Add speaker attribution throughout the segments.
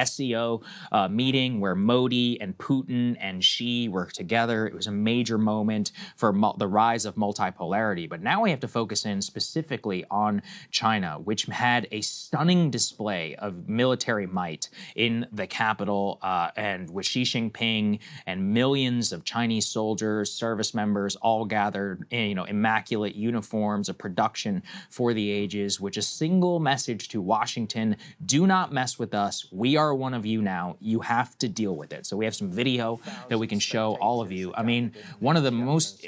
Speaker 1: SCO meeting where Modi and Putin and Xi were together. It was a major moment for the rise of multipolarity. But now we have to focus in specifically on China, which had a stunning display of military might in the capital, and with Xi Jinping and millions of Chinese soldiers, service members, all gathered in, immaculate uniforms, a production for the ages, which a single message to Washington: do not mess with us. We are one of you now. You have to deal with it. So we have some video that we can show all of you. I mean, one of the most,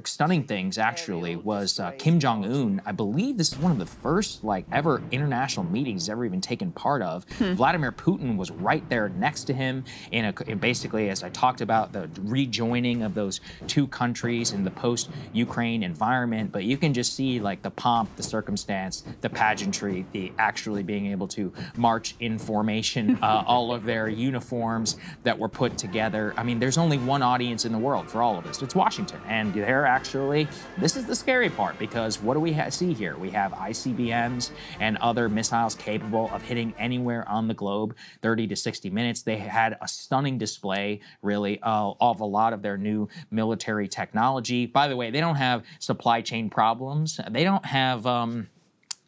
Speaker 1: stunning things actually was Kim Jong-un. I believe this is one of the first ever international meetings he's ever even taken part of. Vladimir Putin was right there next to him in basically, as I talked about, the rejoining of those two countries in the post-Ukraine environment. But you can just see the pomp, the circumstance, the pageantry, the actually being able to march in formation, all of their uniforms that were put together. I mean, there's only one audience in the world for all of this. It's Washington. And they're actually, this is the scary part, because what do we see here? We have ICBMs and other missiles capable of hitting anywhere on the globe, 30 to 60 minutes. They had a stunning display, really, of a lot of their new military technology. By the way, they don't have supply chain problems. They don't have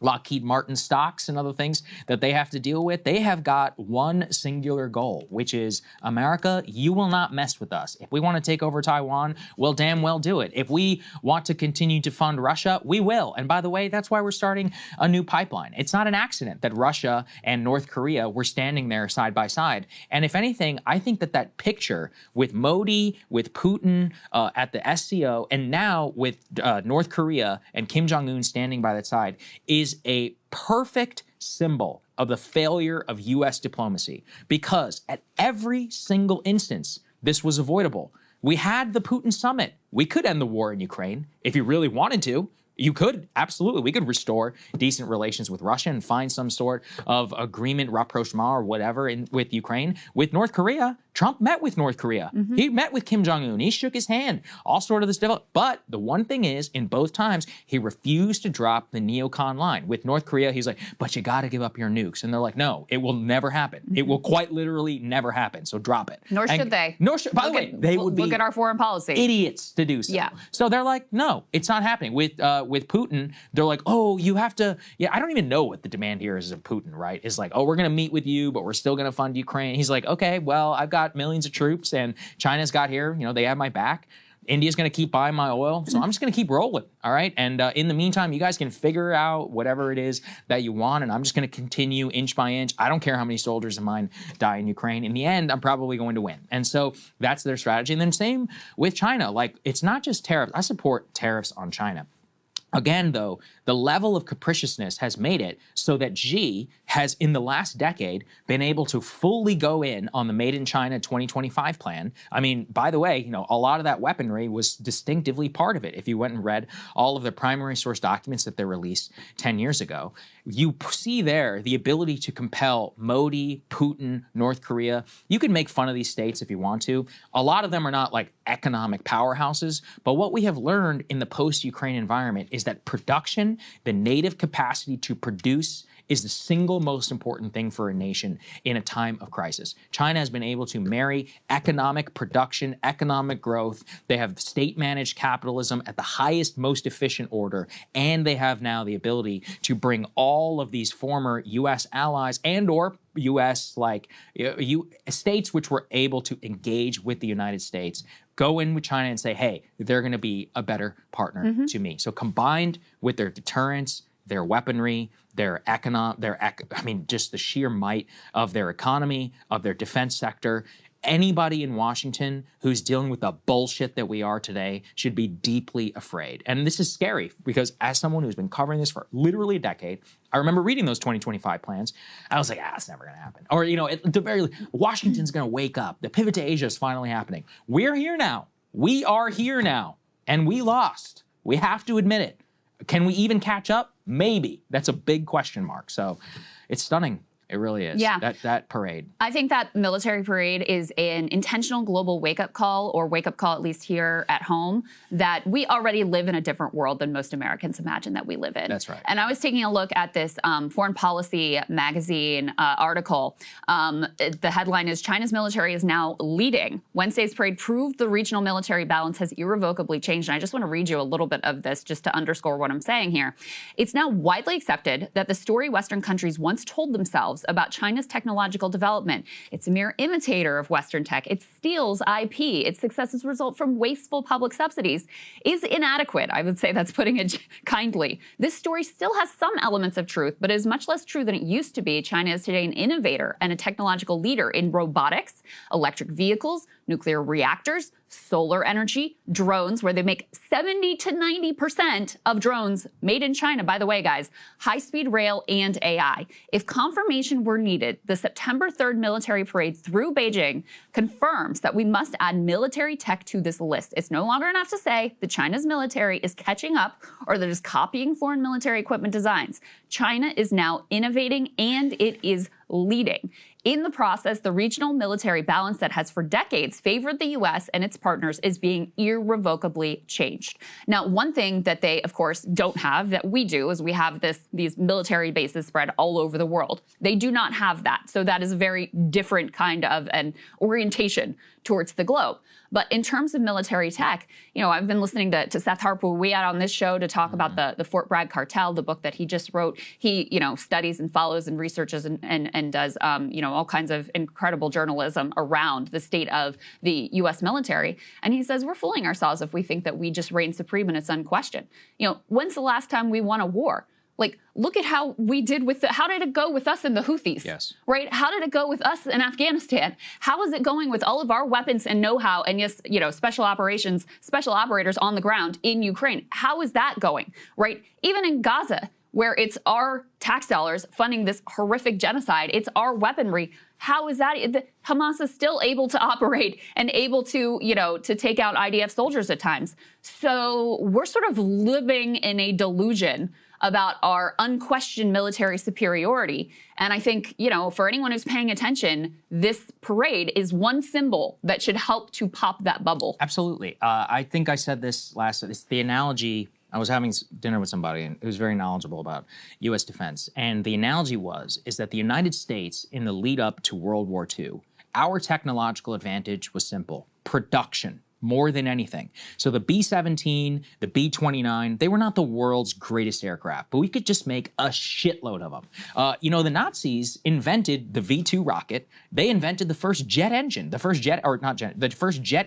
Speaker 1: Lockheed Martin stocks and other things that they have to deal with. They have got one singular goal, which is, America, you will not mess with us. If we want to take over Taiwan, we'll damn well do it. If we want to continue to fund Russia, we will. And by the way, that's why we're starting a new pipeline. It's not an accident that Russia and North Korea were standing there side by side. And if anything, I think that picture with Modi, with Putin at the SCO, and now with North Korea and Kim Jong-un standing by that side is a perfect symbol of the failure of U.S. diplomacy, because at every single instance, this was avoidable. We had the Putin summit. We could end the war in Ukraine if you really wanted to. You could, absolutely. We could restore decent relations with Russia and find some sort of agreement, rapprochement or whatever with Ukraine. With North Korea, Trump met with North Korea. He met with Kim Jong-un. He shook his hand. All sort of this developed. But the one thing is, in both times, he refused to drop the neocon line. With North Korea, he's like, but you got to give up your nukes. And they're like, no, it will never happen. It will quite literally never happen. So drop it.
Speaker 2: Nor should they.
Speaker 1: Nor should, by the way, they would be
Speaker 2: look at our foreign policy.
Speaker 1: Idiots to do so.
Speaker 2: Yeah.
Speaker 1: So they're like, no, it's not happening. With Putin, they're like, oh, you have to, I don't even know what the demand here is of Putin, right? It's like, oh, we're going to meet with you, but we're still going to fund Ukraine. He's like, okay, well, I've got millions of troops and China's got here, they have my back. India's going to keep buying my oil, so I'm just going to keep rolling, all right? And in the meantime, you guys can figure out whatever it is that you want, and I'm just going to continue inch by inch. I don't care how many soldiers of mine die in Ukraine. In the end, I'm probably going to win. And so that's their strategy. And then same with China. It's not just tariffs. I support tariffs on China. Again, though, the level of capriciousness has made it so that Xi has, in the last decade, been able to fully go in on the Made in China 2025 plan. I mean, by the way, a lot of that weaponry was distinctively part of it. If you went and read all of the primary source documents that they released 10 years ago, you see there the ability to compel Modi, Putin, North Korea. You can make fun of these states if you want to. A lot of them are not economic powerhouses, but what we have learned in the post-Ukraine environment is that production, the native capacity to produce, is the single most important thing for a nation in a time of crisis. China has been able to marry economic production, economic growth. They have state-managed capitalism at the highest, most efficient order, and they have now the ability to bring all of these former U.S. allies and or U.S. states which were able to engage with the United States, go in with China and say, hey, they're going to be a better partner to me. So combined with their deterrence, their weaponry, just the sheer might of their economy, of their defense sector, anybody in Washington who's dealing with the bullshit that we are today should be deeply afraid. And this is scary because as someone who's been covering this for literally a decade, I remember reading those 2025 plans. I was like, it's never going to happen. Or, at the very least, Washington's going to wake up. The pivot to Asia is finally happening. We're here now. We are here now. And we lost. We have to admit it. Can we even catch up? Maybe. That's a big question mark. So it's stunning. It really is.
Speaker 2: Yeah.
Speaker 1: That parade.
Speaker 2: I think that military parade is an intentional global wake-up call, or wake-up call at least here at home, that we already live in a different world than most Americans imagine that we live in.
Speaker 1: That's right.
Speaker 2: And I was taking a look at this Foreign Policy magazine article. The headline is, China's military is now leading. Wednesday's parade proved the regional military balance has irrevocably changed. And I just want to read you a little bit of this just to underscore what I'm saying here. It's now widely accepted that the story Western countries once told themselves about China's technological development, it's a mere imitator of Western tech, it steals IP, its successes result from wasteful public subsidies, is inadequate. I would say that's putting it kindly. This story still has some elements of truth, but is much less true than it used to be. China is today an innovator and a technological leader in robotics, electric vehicles, nuclear reactors, solar energy, drones, where they make 70 to 90% of drones made in China, by the way, guys, high-speed rail, and AI. If confirmation were needed, the September 3rd military parade through Beijing confirms that we must add military tech to this list. It's no longer enough to say that China's military is catching up or that it's copying foreign military equipment designs. China is now innovating, and it is leading. In the process, the regional military balance that has for decades favored the U.S. and its partners is being irrevocably changed. Now, one thing that they, of course, don't have that we do is we have these military bases spread all over the world. They do not have that. So that is a very different kind of an orientation towards the globe. But in terms of military tech, you know, I've been listening to Seth Harper. We had on this show to talk about the Fort Bragg cartel, the book that he just wrote. He, you know, studies and follows and researches and does, you know, all kinds of incredible journalism around the state of the U.S. military. And he says we're fooling ourselves if we think that we just reign supreme and it's unquestioned. You know, when's the last time we won a war? Like, look at how we did with how did it go with us and the Houthis?
Speaker 1: Yes.
Speaker 2: Right? How did it go with us in Afghanistan? How is it going with all of our weapons and know-how and, yes, you know, special operations, special operators on the ground in Ukraine? How is that going? Right? Even in Gaza, where it's our tax dollars funding this horrific genocide, it's our weaponry. How is that? Hamas is still able to operate and able to, you know, to take out IDF soldiers at times. So we're sort of living in a delusion about our unquestioned military superiority. And I think, you know, for anyone who's paying attention, this parade is one symbol that should help to pop that bubble.
Speaker 1: Absolutely. I think I said this last, it's the analogy. I was having dinner with somebody and who was very knowledgeable about U.S. defense. And the analogy is that the United States, in the lead up to World War II, our technological advantage was simple: production. More than anything. So the B-17, the B-29, they were not the world's greatest aircraft, but we could just make a shitload of them. You know, the Nazis invented the V-2 rocket. They invented the first jet engine, the first jet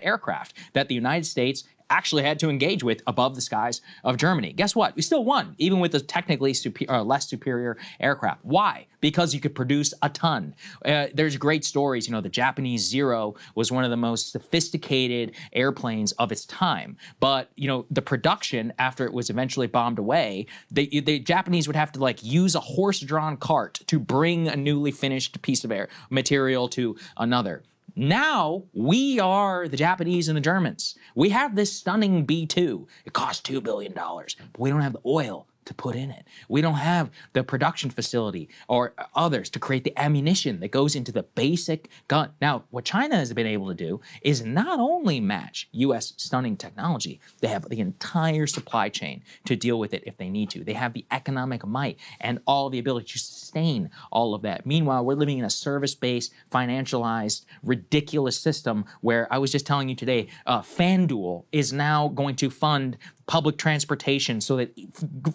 Speaker 1: aircraft that the United States actually had to engage with above the skies of Germany. Guess what? We still won, even with the technically less superior aircraft. Why? Because you could produce a ton. There's great stories. You know, the Japanese Zero was one of the most sophisticated airplanes of its time. But, you know, the production, after it was eventually bombed away, the Japanese would have to, like, use a horse-drawn cart to bring a newly finished piece of material to another. Now we are the Japanese and the Germans. We have this stunning B-2. It costs $2 billion, but we don't have the oil to put in it. We don't have the production facility or others to create the ammunition that goes into the basic gun. Now, what China has been able to do is not only match U.S. stunning technology, they have the entire supply chain to deal with it if they need to. They have the economic might and all the ability to sustain all of that. Meanwhile, we're living in a service-based, financialized, ridiculous system where I was just telling you today, FanDuel is now going to fund public transportation so that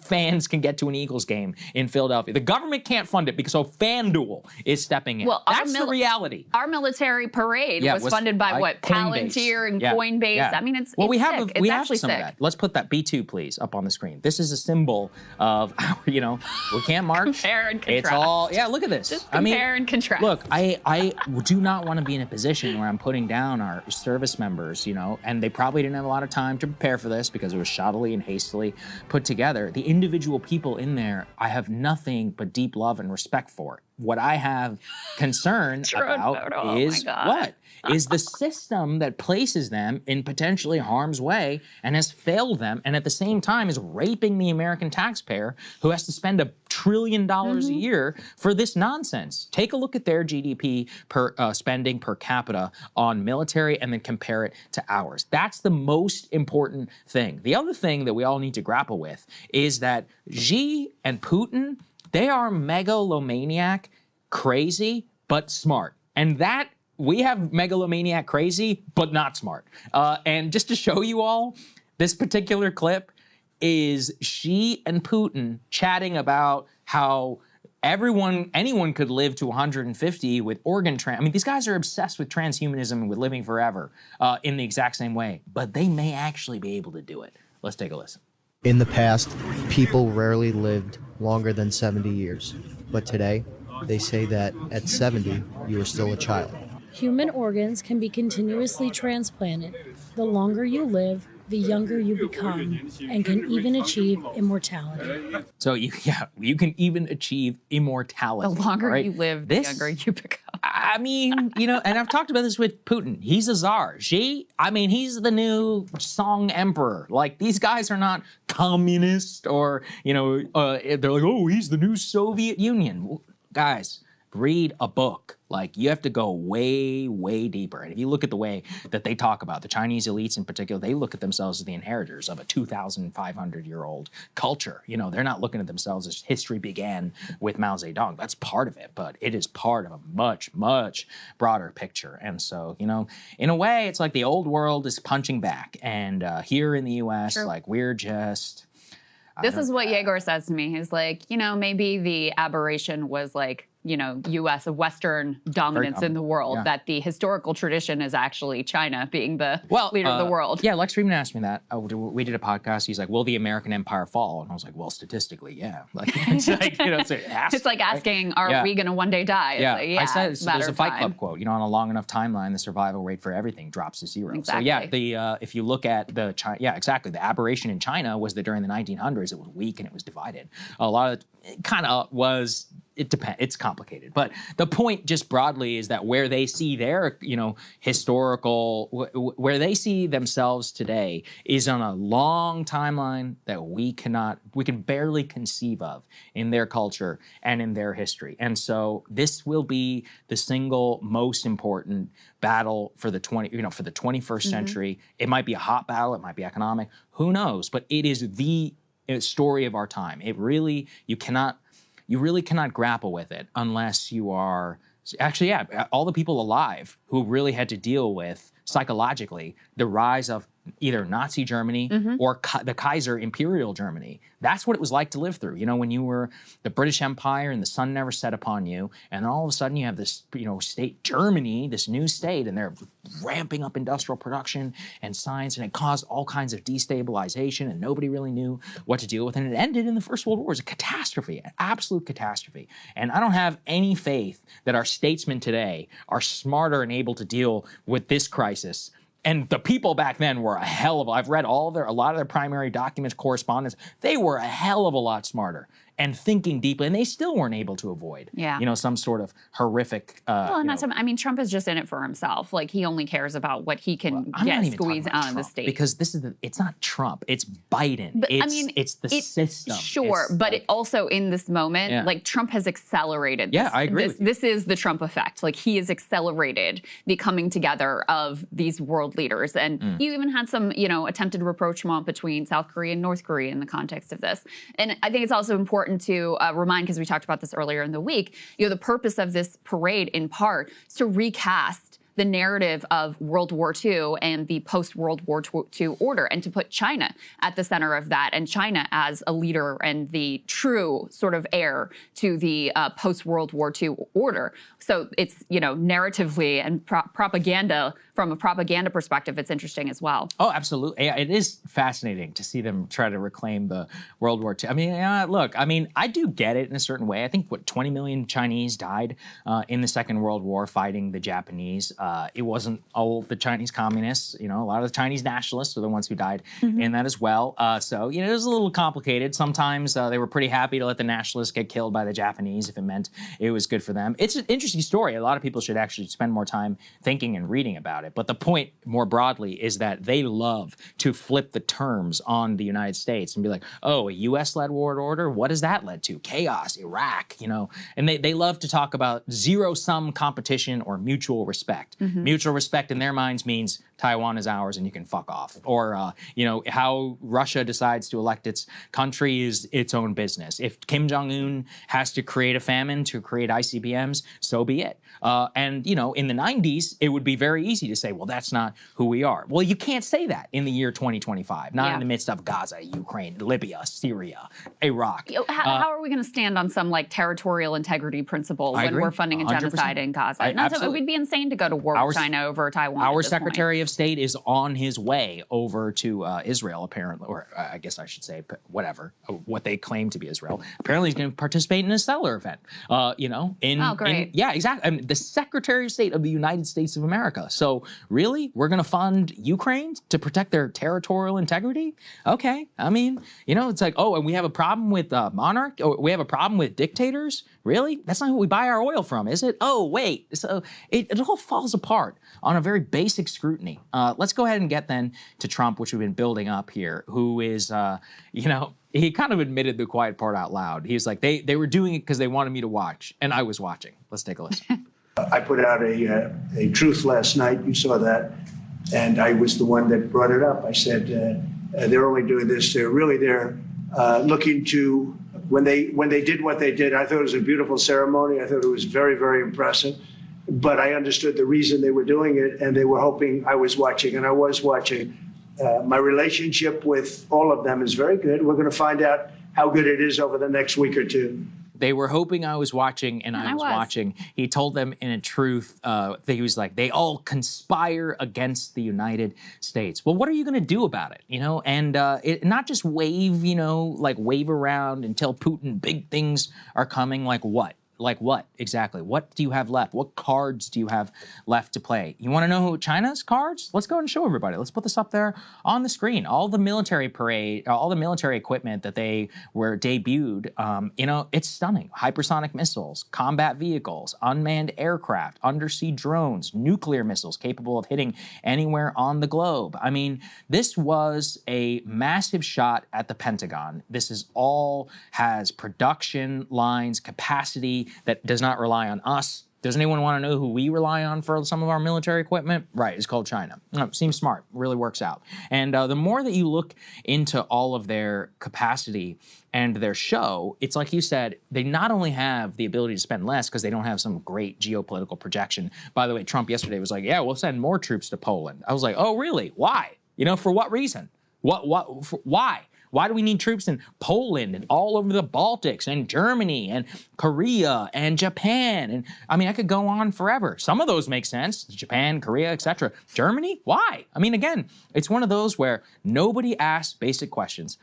Speaker 1: fans can get to an Eagles game in Philadelphia. The government can't fund it because FanDuel is stepping in.
Speaker 2: Well,
Speaker 1: that's the reality.
Speaker 2: Our military parade was funded by what? Palantir and Coinbase.
Speaker 1: Yeah.
Speaker 2: I mean, it's
Speaker 1: we
Speaker 2: sick.
Speaker 1: have
Speaker 2: It's actually
Speaker 1: some
Speaker 2: sick.
Speaker 1: of that. Let's put that B2, please, up on the screen. This is a symbol of our, you know, we can't march.
Speaker 2: Compare and contrast.
Speaker 1: It's all, yeah, look at this.
Speaker 2: Just compare and contrast.
Speaker 1: Look, I do not want to be in a position where I'm putting down our service members, you know, and they probably didn't have a lot of time to prepare for this because it was shoddily and hastily put together. The individual people in there, I have nothing but deep love and respect for. what I have concern about
Speaker 2: Oh my
Speaker 1: is
Speaker 2: God.
Speaker 1: what? Is the system that places them in potentially harm's way and has failed them, and at the same time is raping the American taxpayer who has to spend $1 trillion a year for this nonsense. Take a look at their GDP per spending per capita on military and then compare it to ours. That's the most important thing. The other thing that we all need to grapple with is that Xi and Putin, they are megalomaniac, crazy, but smart. And that we have megalomaniac crazy, but not smart. And just to show you all, this particular clip is Xi and Putin chatting about how anyone could live to 150 with I mean, these guys are obsessed with transhumanism and with living forever in the exact same way, but they may actually be able to do it. Let's take a listen.
Speaker 3: In the past, people rarely lived longer than 70 years, but today, they say that at 70, you are still a child.
Speaker 4: Human organs can be continuously transplanted. The longer you live, the younger you become, and can even achieve immortality.
Speaker 1: So you can even achieve immortality.
Speaker 2: The longer
Speaker 1: right?
Speaker 2: you live, the younger you become.
Speaker 1: I mean, and I've talked about this with Putin. He's a czar. Xi, I mean, he's the new Song emperor. Like, these guys are not communist or, they're like, oh, he's the new Soviet Union. Guys, read a book. Like, you have to go way, way deeper. And if you look at the way that they talk about the Chinese elites in particular, they look at themselves as the inheritors of a 2,500-year-old culture. They're not looking at themselves as history began with Mao Zedong. That's part of it, but it is part of a much, much broader picture. And so, in a way, it's like the old world is punching back. And here in the U.S.,
Speaker 2: True.
Speaker 1: like, we're just...
Speaker 2: This is what Yegor says to me. He's like, maybe the aberration was like, U.S. of Western dominance in the world, that the historical tradition is actually China being the leader of the world.
Speaker 1: Yeah, Lex Friedman asked me that. We did a podcast. He's like, will the American empire fall? And I was like, well, statistically, yeah. Like, it's like,
Speaker 2: it's like asking, are we going to one day die?
Speaker 1: Yeah,
Speaker 2: like,
Speaker 1: I said, so there's a Fight Club quote, on a long enough timeline, the survival rate for everything drops to zero.
Speaker 2: Exactly.
Speaker 1: So yeah, if you look at exactly. The aberration in China was that during the 1900s, it was weak and it was divided. A lot of it kind of was... It depends. It's complicated, but the point, just broadly, is that where they see their, historical, where they see themselves today, is on a long timeline that we can barely conceive of in their culture and in their history. And so this will be the single most important battle for the 21st century. It might be a hot battle. It might be economic. Who knows? But it is the story of our time. You really cannot grapple with it unless you are all the people alive who really had to deal with psychologically the rise of either Nazi Germany or the Kaiser Imperial Germany. That's what it was like to live through. When you were the British Empire and the sun never set upon you, and then all of a sudden you have this, state Germany, this new state, and they're ramping up industrial production and science, and it caused all kinds of destabilization, and nobody really knew what to deal with. And it ended in the First World War. It was a catastrophe, an absolute catastrophe. And I don't have any faith that our statesmen today are smarter and able to deal with this crisis. And the people back then were I've read a lot of their primary documents, correspondence. They were a hell of a lot smarter and thinking deeply, and they still weren't able to avoid, some sort of horrific.
Speaker 2: Trump is just in it for himself. Like, he only cares about what he can squeeze out of the state.
Speaker 1: Because it's not Trump, it's Biden. But, it's the system.
Speaker 2: Sure, but it also in this moment, like, Trump has accelerated.
Speaker 1: Yeah, I agree.
Speaker 2: This is the Trump effect. Like, he has accelerated the coming together of these world leaders, and you even had some, attempted rapprochement between South Korea and North Korea in the context of this. And I think it's also important to remind, because we talked about this earlier in the week, the purpose of this parade in part is to recast the narrative of World War II and the post-World War II order, and to put China at the center of that, and China as a leader and the true sort of heir to the post-World War II order. So it's, narratively and propaganda, from a propaganda perspective, it's interesting as well.
Speaker 1: Oh, absolutely. It is fascinating to see them try to reclaim the World War II. I do get it in a certain way. I think, 20 million Chinese died in the Second World War fighting the Japanese. It wasn't all the Chinese communists. You know, a lot of the Chinese nationalists are the ones who died in that as well. So, you know, it was a little complicated. Sometimes they were pretty happy to let the nationalists get killed by the Japanese if it meant it was good for them. It's an interesting story. A lot of people should actually spend more time thinking and reading about it. But the point more broadly is that they love to flip the terms on the United States and be like, oh, a U.S.-led world order? What has that led to? Chaos, Iraq, you know? And they love to talk about zero-sum competition or mutual respect. Mutual respect in their minds means Taiwan is ours and you can fuck off. Or, you know, how Russia decides to elect its country is its own business. If Kim Jong-un has to create a famine to create ICBMs, so be it. And, you know, in the 90s, it would be very easy to say, well, that's not who we are. Well, you can't say that in the year 2025, not in the midst of Gaza, Ukraine, Libya, Syria, Iraq.
Speaker 2: How are we going to stand on some like territorial integrity principle when we're funding a
Speaker 1: 100%.
Speaker 2: genocide in Gaza?
Speaker 1: Absolutely.
Speaker 2: We'd be insane to go to war with China over Taiwan.
Speaker 1: Our Secretary of State is on his way over to Israel, apparently, or I guess I should say, whatever, what they claim to be Israel. Apparently, he's going to participate in a stellar event. You know, yeah, exactly. I mean, the Secretary of State of the United States of America. So really, we're going to fund Ukraine to protect their territorial integrity? Okay, I mean, you know, it's like, oh, and we have a problem with monarch, or we have a problem with dictators. Really? That's not who we buy our oil from, is it? Oh, wait. So it all falls apart on a very basic scrutiny. Let's go ahead and get then to Trump, which we've been building up here, who is, you know, he kind of admitted the quiet part out loud. He's like, they were doing it because they wanted me to watch, and I was watching. Let's take a listen.
Speaker 5: I put out a truth last night. You saw that. And I was the one that brought it up. I said, they're only doing this. They're looking to, when they did what they did, I thought it was a beautiful ceremony. I thought it was very, very impressive. But I understood the reason they were doing it, and they were hoping I was watching, and I was watching. My relationship with all of them is very good. We're going to find out how good it is over the next week or two.
Speaker 1: They were hoping I was watching, and I was watching. He told them in a truth that he was like, they all conspire against the United States. Well, what are you going to do about it? You know, and not just wave, you know, like wave around and tell Putin big things are coming. Like what? Like what exactly? What do you have left? What cards do you have left to play? You want to know who China's cards? Let's go and show everybody. Let's put this up there on the screen. All the military parade, all the military equipment that they were debuted, you know, it's stunning. Hypersonic missiles, combat vehicles, unmanned aircraft, undersea drones, nuclear missiles capable of hitting anywhere on the globe. I mean, this was a massive shot at the Pentagon. This is all has production lines, capacity, that does not rely on us. Does anyone want to know who we rely on for some of our military equipment? Right, it's called China. Seems smart, really works out. And the more that you look into all of their capacity and their show, it's like you said, they not only have the ability to spend less because they don't have some great geopolitical projection. By the way, Trump yesterday was like, yeah, we'll send more troops to Poland. I was like, oh, really? Why? You know, for what reason? Why? Why do we need troops in Poland and all over the Baltics and Germany and Korea and Japan? And I mean, I could go on forever. Some of those make sense. Japan, Korea, etc. Germany? Why? I mean, again, it's one of those where nobody asks basic questions.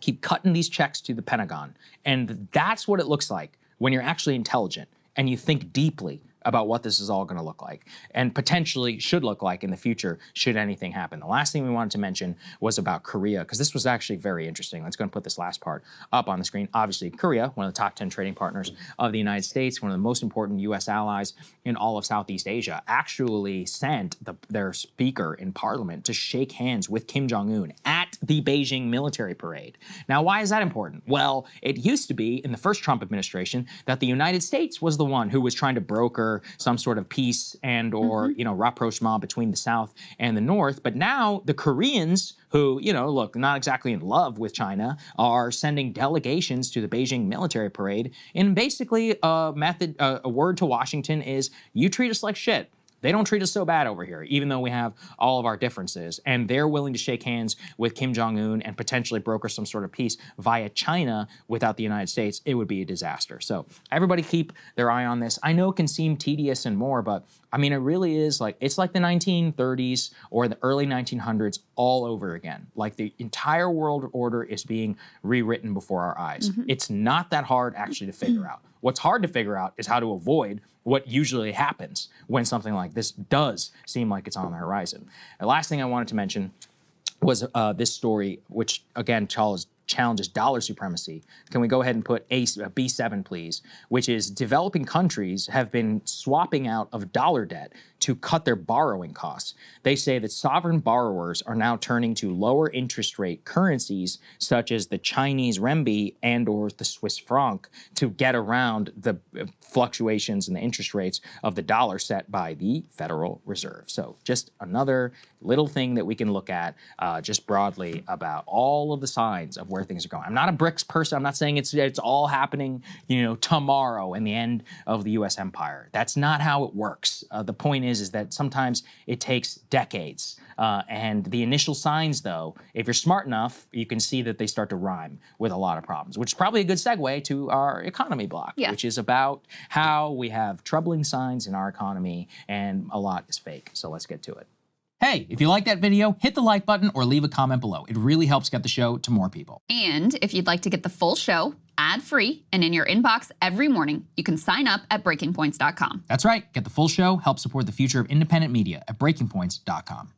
Speaker 1: Keep cutting these checks to the Pentagon. And that's what it looks like when you're actually intelligent and you think deeply about what this is all going to look like and potentially should look like in the future should anything happen. The last thing we wanted to mention was about Korea, because this was actually very interesting. Let's go and put this last part up on the screen. Obviously, Korea, one of the top 10 trading partners of the United States, one of the most important U.S. allies in all of Southeast Asia, actually sent their speaker in parliament to shake hands with Kim Jong-un at the Beijing military parade. Now, why is that important? Well, it used to be in the first Trump administration that the United States was the one who was trying to broker some sort of peace and or, you know, rapprochement between the South and the North. But now the Koreans, who, you know, look, not exactly in love with China, are sending delegations to the Beijing military parade. And basically a word to Washington is, you treat us like shit. They don't treat us so bad over here, even though we have all of our differences. And they're willing to shake hands with Kim Jong-un and potentially broker some sort of peace via China without the United States. It would be a disaster. So everybody keep their eye on this. I know it can seem tedious and more, but I mean, it really is like, it's like the 1930s or the early 1900s all over again. Like the entire world order is being rewritten before our eyes. It's not that hard actually to figure out. What's hard to figure out is how to avoid what usually happens when something like this does seem like it's on the horizon. The last thing I wanted to mention was this story, which again challenges dollar supremacy. Can we go ahead and put B7, please? Which is developing countries have been swapping out of dollar debt to cut their borrowing costs. They say that sovereign borrowers are now turning to lower interest rate currencies such as the Chinese renminbi and or the Swiss franc to get around the fluctuations in the interest rates of the dollar set by the Federal Reserve. So just another little thing that we can look at just broadly about all of the signs of where things are going. I'm not a BRICS person. I'm not saying it's all happening, tomorrow and the end of the U.S. empire. That's not how it works. The point is that sometimes it takes decades. And the initial signs, though, if you're smart enough, you can see that they start to rhyme with a lot of problems, which is probably a good segue to our economy block, which is about how we have troubling signs in our economy and a lot is fake. So let's get to it. Hey, if you like that video, hit the like button or leave a comment below. It really helps get the show to more people.
Speaker 2: And if you'd like to get the full show ad-free and in your inbox every morning, you can sign up at breakingpoints.com.
Speaker 1: That's right. Get the full show, help support the future of independent media at breakingpoints.com.